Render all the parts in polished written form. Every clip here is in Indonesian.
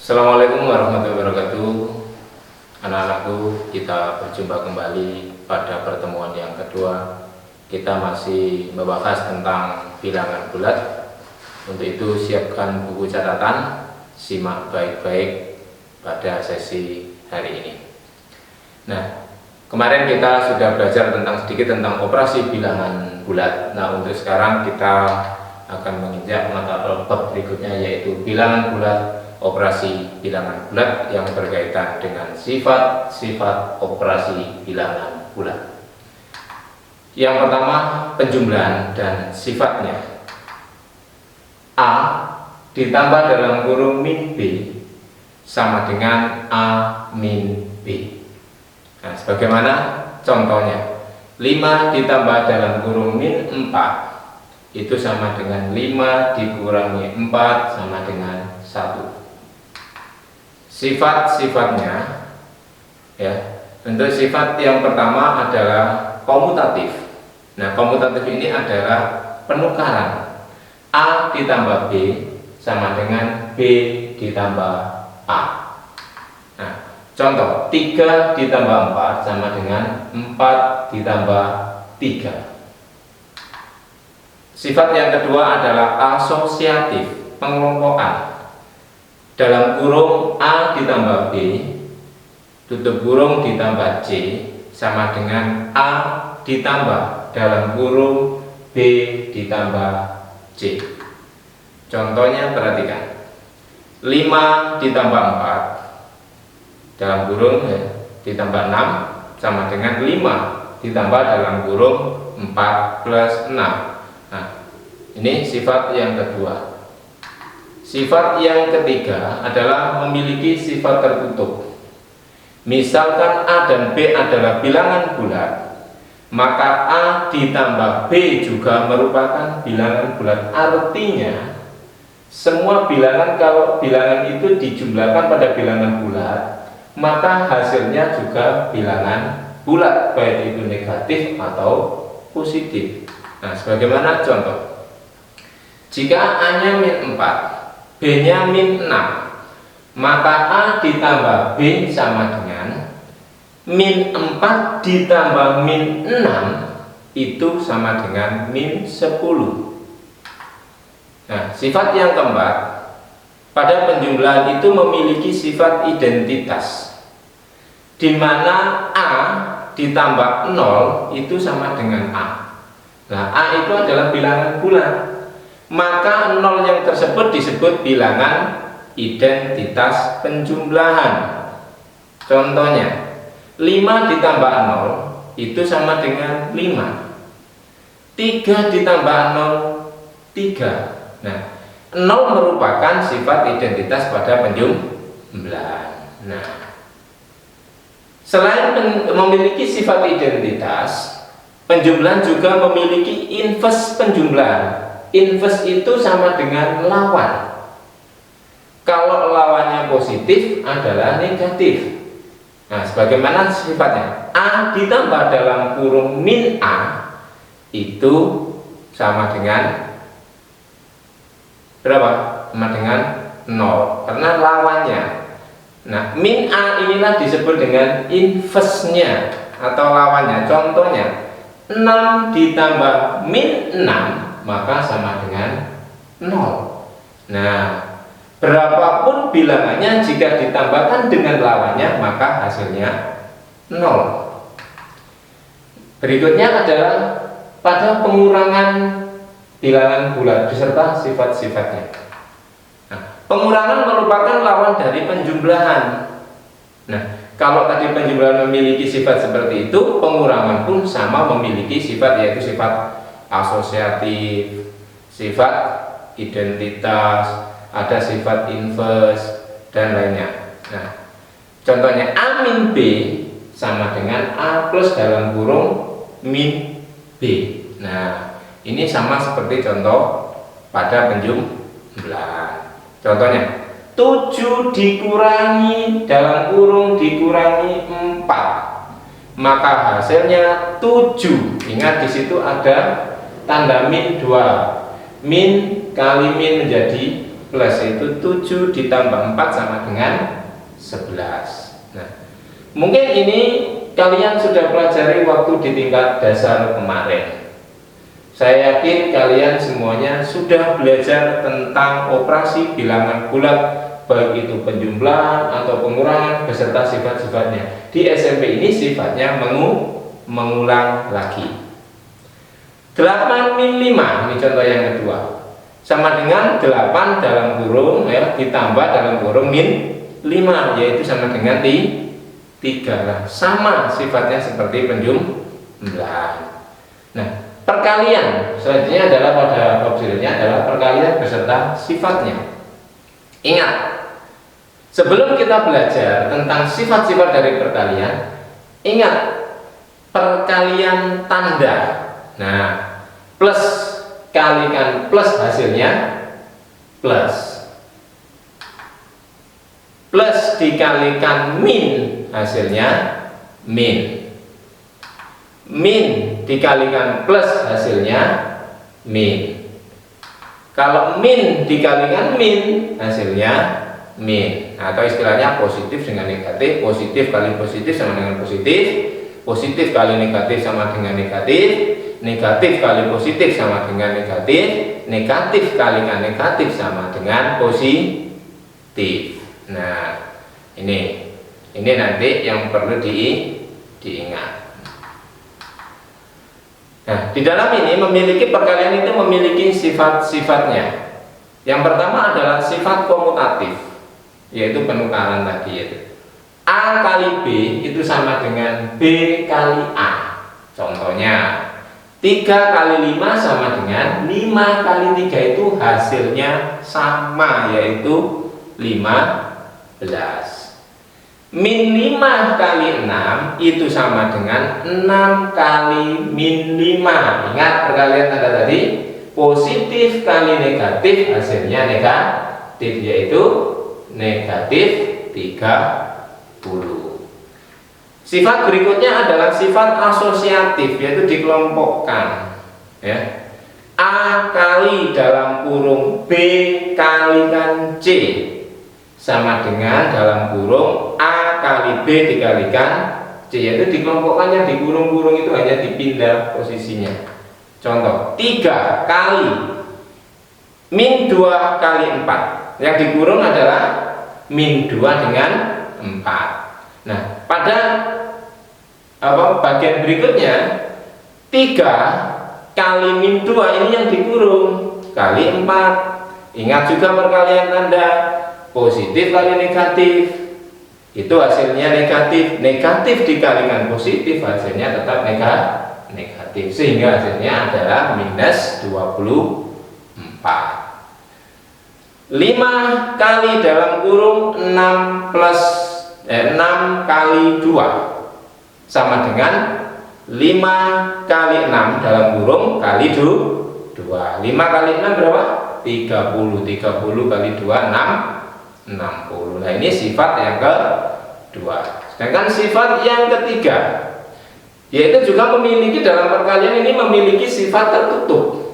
Assalamualaikum warahmatullahi wabarakatuh. Anak-anakku, kita berjumpa kembali pada pertemuan yang kedua. Kita masih membahas tentang bilangan bulat. Untuk itu siapkan buku catatan, simak baik-baik pada sesi hari ini. Nah, kemarin kita sudah belajar sedikit tentang operasi bilangan bulat. Nah, untuk sekarang kita akan menginjak mata bab berikutnya, yaitu bilangan bulat, operasi bilangan bulat yang berkaitan dengan sifat-sifat operasi bilangan bulat. Yang pertama, penjumlahan dan sifatnya. A ditambah dalam kurung min B sama dengan A min B. Nah, sebagaimana contohnya, 5 ditambah dalam kurung min 4 itu sama dengan 5 dikurangi 4 sama dengan 1. Sifat-sifatnya, ya, untuk sifat yang pertama adalah komutatif. Nah, komutatif ini adalah penukaran. A ditambah B sama dengan B ditambah A. Nah, contoh, 3 ditambah 4 sama dengan 4 ditambah 3. Sifat yang kedua adalah asosiatif, pengelompokan. Dalam kurung A ditambah B, tutup kurung ditambah C sama dengan A ditambah dalam kurung B ditambah C. Contohnya perhatikan, 5 ditambah 4 dalam kurung ditambah 6 sama dengan 5 ditambah dalam kurung 4 plus 6. Nah, ini sifat yang kedua. Sifat yang ketiga adalah memiliki sifat tertutup. Misalkan A dan B adalah bilangan bulat, maka A ditambah B juga merupakan bilangan bulat. Artinya, semua bilangan, kalau bilangan itu dijumlahkan pada bilangan bulat, maka hasilnya juga bilangan bulat, baik itu negatif atau positif. Nah, sebagaimana contoh, jika A-nya min 4, B-nya min 6, maka A ditambah B sama dengan min 4 ditambah min 6 itu sama dengan min 10. Nah, sifat yang keempat, pada penjumlahan itu memiliki sifat identitas, di mana A ditambah 0 itu sama dengan A. Nah, A itu adalah bilangan bulat, maka 0 yang tersebut disebut bilangan identitas penjumlahan. Contohnya, 5 ditambah 0 itu sama dengan 5. 3 ditambah 0, 3. Nah, 0 merupakan sifat identitas pada penjumlahan. Nah, selain memiliki sifat identitas, penjumlahan juga memiliki inverse penjumlahan. Inverse itu sama dengan lawan. Kalau lawannya positif adalah negatif. Nah, sebagaimana sifatnya, A ditambah dalam kurung min A itu sama dengan berapa? Sama dengan 0, karena lawannya. Nah, min A inilah disebut dengan inverse-nya atau lawannya. Contohnya, 6 ditambah min 6 maka sama dengan 0. Nah, berapapun bilangannya, jika ditambahkan dengan lawannya maka hasilnya 0. Berikutnya adalah pada pengurangan bilangan bulat beserta sifat-sifatnya. Nah, pengurangan merupakan lawan dari penjumlahan. Nah, kalau tadi penjumlahan memiliki sifat seperti itu, pengurangan pun sama memiliki sifat, yaitu sifat asosiatif, sifat identitas, ada sifat inverse, dan lainnya. Nah, contohnya A min B sama dengan A plus dalam kurung min B. Nah, ini sama seperti contoh pada penjumlahan. Contohnya, 7 dikurangi dalam kurung dikurangi 4, maka hasilnya 7. Ingat, di situ ada tanda min 2. Min kali min menjadi plus itu 7 ditambah 4 sama dengan 11. Nah, mungkin ini kalian sudah pelajari waktu di tingkat dasar kemarin. Saya yakin kalian semuanya sudah belajar tentang operasi bilangan bulat, baik itu penjumlahan atau pengurangan beserta sifat-sifatnya. Di SMP ini sifatnya mengulang lagi. 8 min 5, ini contoh yang kedua, sama dengan 8 dalam kurung ya, ditambah dalam kurung min 5, yaitu sama dengan 3 lah. Sama sifatnya seperti penjumlahan. Nah, perkalian selanjutnya adalah pada bab selanjutnya adalah perkalian beserta sifatnya. Ingat, sebelum kita belajar tentang sifat-sifat dari perkalian, ingat perkalian tanda. Nah, plus kalikan plus hasilnya plus, plus dikalikan min hasilnya min, min dikalikan plus hasilnya min. Kalau min dikalikan min hasilnya min, atau istilahnya positif dengan negatif, positif kali positif sama dengan positif, positif kali negatif sama dengan negatif, negatif kali positif sama dengan negatif, negatif kalikan negatif sama dengan positif. Nah, ini nanti yang perlu diingat. Nah, di dalam ini perkalian itu memiliki sifat-sifatnya. Yang pertama adalah sifat komutatif, yaitu penukaran tadi, yaitu A kali B itu sama dengan B kali A. Contohnya 3 kali 5 sama dengan 5 kali 3, itu hasilnya sama, yaitu 15. Min 5 kali 6 itu sama dengan 6 kali min 5. Ingat perkalian tanda tadi, positif kali negatif hasilnya negatif, yaitu negatif 30. Sifat berikutnya adalah sifat asosiatif, yaitu dikelompokkan ya. A kali dalam kurung B kalikan C sama dengan dalam kurung A kali B dikalikan C, yaitu dikelompokkannya di kurung-kurung itu hanya dipindah posisinya. Contoh 3 kali min 2 kali 4, yang dikurung adalah min 2 dengan 4. Nah, pada bagian berikutnya 3 kali min 2 ini yang dikurung kali 4. Ingat juga perkalian tanda, positif kali negatif itu hasilnya negatif, negatif dikalikan positif hasilnya tetap negatif, sehingga hasilnya adalah minus 24. 5 kali dalam kurung 6 kali 2 sama dengan 5 kali 6 dalam kurung kali 2. 5 kali 6 berapa? 30. 30 kali 2 60. Nah, ini sifat yang kedua. Sedangkan sifat yang ketiga, yaitu juga memiliki dalam perkalian ini memiliki sifat tertutup.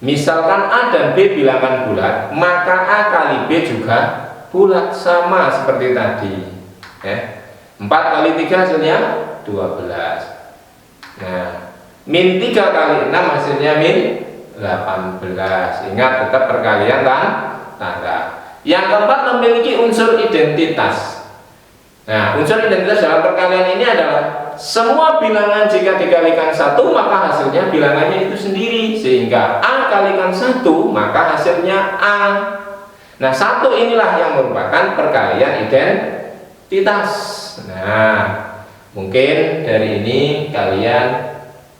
Misalkan A dan B bilangan bulat, maka A kali B juga bulat, sama seperti tadi ya. 4 kali 3 hasilnya 12. Nah, min 3 kali 6 hasilnya min 18. Ingat, tetap perkalian tanda. Yang keempat, memiliki unsur identitas. Nah, unsur identitas dalam perkalian ini adalah semua bilangan jika dikalikan 1 maka hasilnya bilangannya itu sendiri, sehingga A kalikan 1 maka hasilnya A. Nah, 1 inilah yang merupakan perkalian identitas. Nah, mungkin dari ini kalian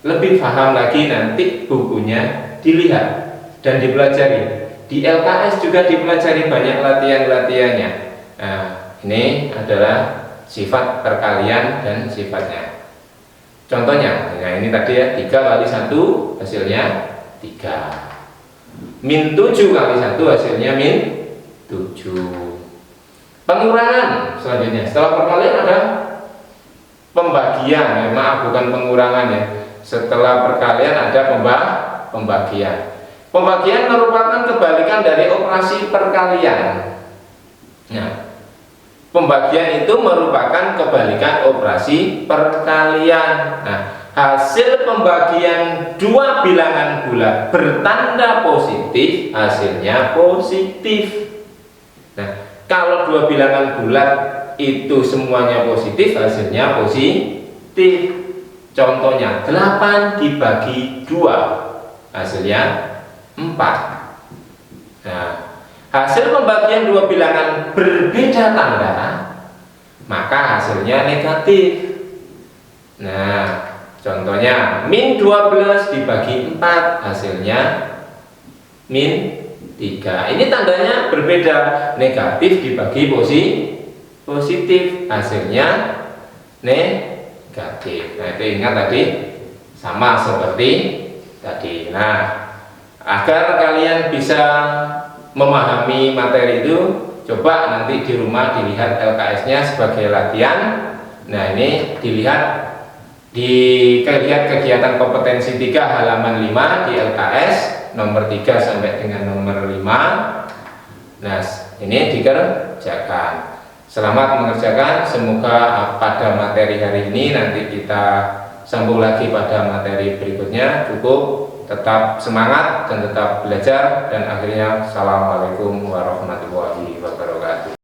lebih paham lagi, nanti bukunya dilihat dan dipelajari. Di LKS juga dipelajari banyak latihan-latihannya. Nah, ini adalah sifat perkalian dan sifatnya. Contohnya, nah ini tadi ya, 3 kali 1 hasilnya 3. Min 7 kali 1 hasilnya min 7. Pengurangan selanjutnya, setelah perkalian ada pembagian ya, maaf bukan pengurangan ya. Setelah perkalian ada pembagian. Pembagian merupakan kebalikan dari operasi perkalian. Nah, pembagian itu merupakan kebalikan operasi perkalian. Nah, hasil pembagian dua bilangan bulat bertanda positif, hasilnya positif. Nah, kalau dua bilangan bulat itu semuanya positif, hasilnya positif. Contohnya 8 dibagi 2, hasilnya 4. Nah, hasil pembagian dua bilangan berbeda tanda, maka hasilnya negatif. Nah, contohnya min 12 dibagi 4, hasilnya min 3. Ini tandanya berbeda, negatif dibagi positif, hasilnya negatif. Nah, itu ingat tadi sama seperti tadi. Nah, agar kalian bisa memahami materi itu, coba nanti di rumah dilihat LKS-nya sebagai latihan. Nah, ini dilihat kegiatan kompetensi 3 halaman 5 di LKS nomor 3 sampai dengan nomor 5. Nah, ini dikerjakan. Selamat mengerjakan. Semoga pada materi hari ini, nanti kita sambung lagi pada materi berikutnya. Cukup tetap semangat dan tetap belajar, dan akhirnya assalamualaikum warahmatullahi wabarakatuh.